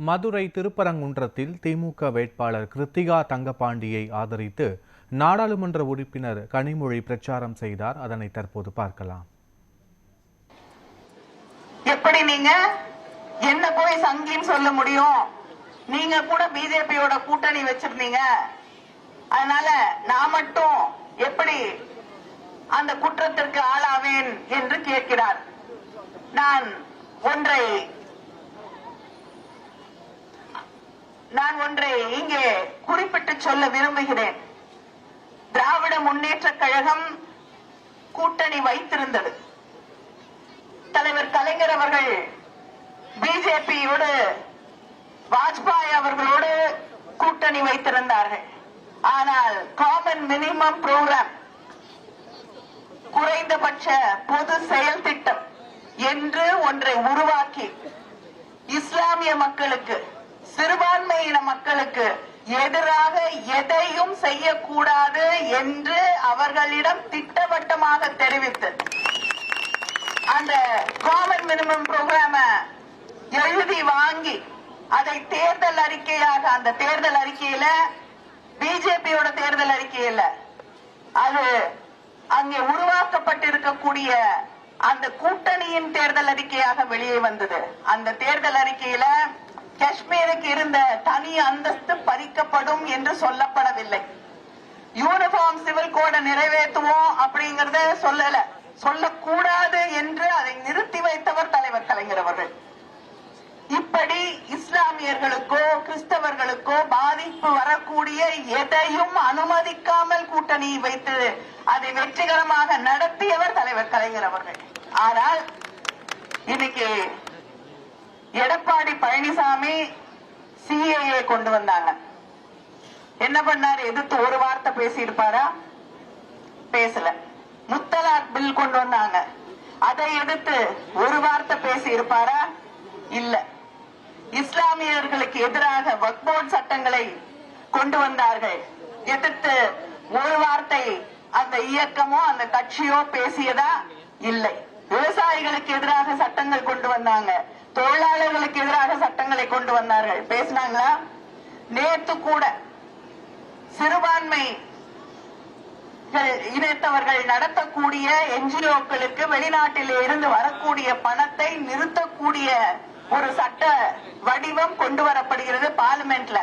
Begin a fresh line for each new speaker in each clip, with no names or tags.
மதுரை திருப்பரங்குன்றத்தில் திமுக வேட்பாளர் கிருத்திகா தங்கபாண்டியை ஆதரித்து நாடாளுமன்ற உறுப்பினர் கனிமொழி பிரச்சாரம் செய்தார். அதனை தற்போது பார்க்கலாம்.
எப்படி நீங்க என்ன போய் சங்கின்னு சொல்ல முடியும்? நீங்க கூட பிஜேபியோட கூட்டணி வச்சிருந்தீங்க. அதனால நான் மட்டும் எப்படி அந்த குற்றத்திற்கு ஆளாவேன் என்று கேட்கிறார். நான் ஒன்றை இங்கே குறிப்பிட்டு சொல்ல விரும்புகிறேன். திராவிட முன்னேற்ற கழகம் கூட்டணி வைத்திருந்தது. தலைவர் கலைஞர் அவர்கள் பிஜேபியோடு வாஜ்பாய் அவர்களோடு கூட்டணி வைத்திருந்தார்கள். ஆனால் காமன் மினிமம் புரோகிராம், குறைந்தபட்ச பொது செயல் திட்டம் என்று ஒன்றை உருவாக்கி இஸ்லாமிய மக்களுக்கு, சிறுபான்மையின மக்களுக்கு எதிராக எதையும் செய்யக்கூடாது என்று அவர்களிடம் திட்டவட்டமாக தெரிவித்து அந்த காமன் மினிமம் புரோகிராம எழுதி வாங்கி அதை தேர்தல் அறிக்கையாக, அந்த தேர்தல் அறிக்கையில பிஜேபியோட தேர்தல் அறிக்கையில அது அங்கே உருவாக்கப்பட்டிருக்கக்கூடிய அந்த கூட்டணியின் தேர்தல் அறிக்கையாக வெளியே வந்தது. அந்த தேர்தல் அறிக்கையில காஷ்மீருக்கு இருந்த தனி அந்தஸ்து பறிக்கப்படும் என்று சொல்லப்படவில்லை. யூனிஃபார்ம் சிவில் கோடை நிறைவேற்றுவோம் அப்படிங்கறத சொல்லக்கூடாது என்று அதை நிறுத்தி வைத்தவர் தலைவர் கலைஞர் அவர்கள். இப்படி இஸ்லாமியர்களுக்கோ கிறிஸ்தவர்களுக்கோ பாதிப்பு வரக்கூடிய எதையும் அனுமதிக்காமல் கூட்டணி வைத்து அதை வெற்றிகரமாக நடத்தியவர் தலைவர் கலைஞர் அவர்கள். ஆனால் இன்னைக்கு எடப்பாடி பழனிசாமி சிஏஏ கொண்டு வந்தாங்க. என்ன பண்ணாரு? எதிர்த்து ஒரு வார்த்தை பேசி இருப்பாரா? பேசல. முத்தலாக் பில் கொண்டு வந்தாங்க. அதை எதிர்த்து ஒரு வார்த்தை பேசி இருப்பாரா? இல்ல. இஸ்லாமியர்களுக்கு எதிராக வக்ஃப் போர்டு சட்டங்களை கொண்டு வந்தார்கள். எதிர்த்து ஒரு வார்த்தை அந்த இயக்கமோ அந்த கட்சியோ பேசியதா? இல்லை. விவசாயிகளுக்கு எதிராக சட்டங்கள் கொண்டு வந்தாங்க. தொழிலாளர்களுக்கு எதிராக சட்டங்களை கொண்டு வந்தார்கள். பேசினாங்களா? நேற்று கூட சிறுபான்மை இனத்தவர்கள் நடத்தக்கூடிய என்ஜிஓக்களுக்கு வெளிநாட்டில் இருந்து வரக்கூடிய பணத்தை நிறுத்தக்கூடிய ஒரு சட்ட வடிவம் கொண்டு வரப்படுகிறது பார்லிமெண்ட்ல.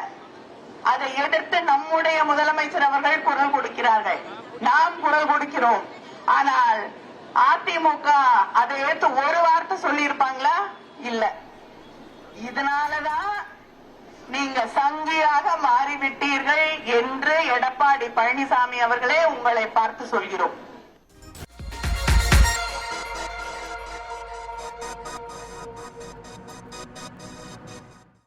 அதை எதிர்த்து நம்முடைய முதலமைச்சர் அவர்கள் குரல் கொடுக்கிறார்கள். நாம் குரல் கொடுக்கிறோம். ஆனால் அதிமுக அதை எடுத்து ஒரு வார்த்தை சொல்லி இருப்பாங்களா? இல்ல. இதனாலதான் நீங்க சங்கியாக மாறிவிட்டீர்கள் என்று எடப்பாடி பழனிசாமி அவர்களே உங்களை பார்த்து சொல்கிறோம்.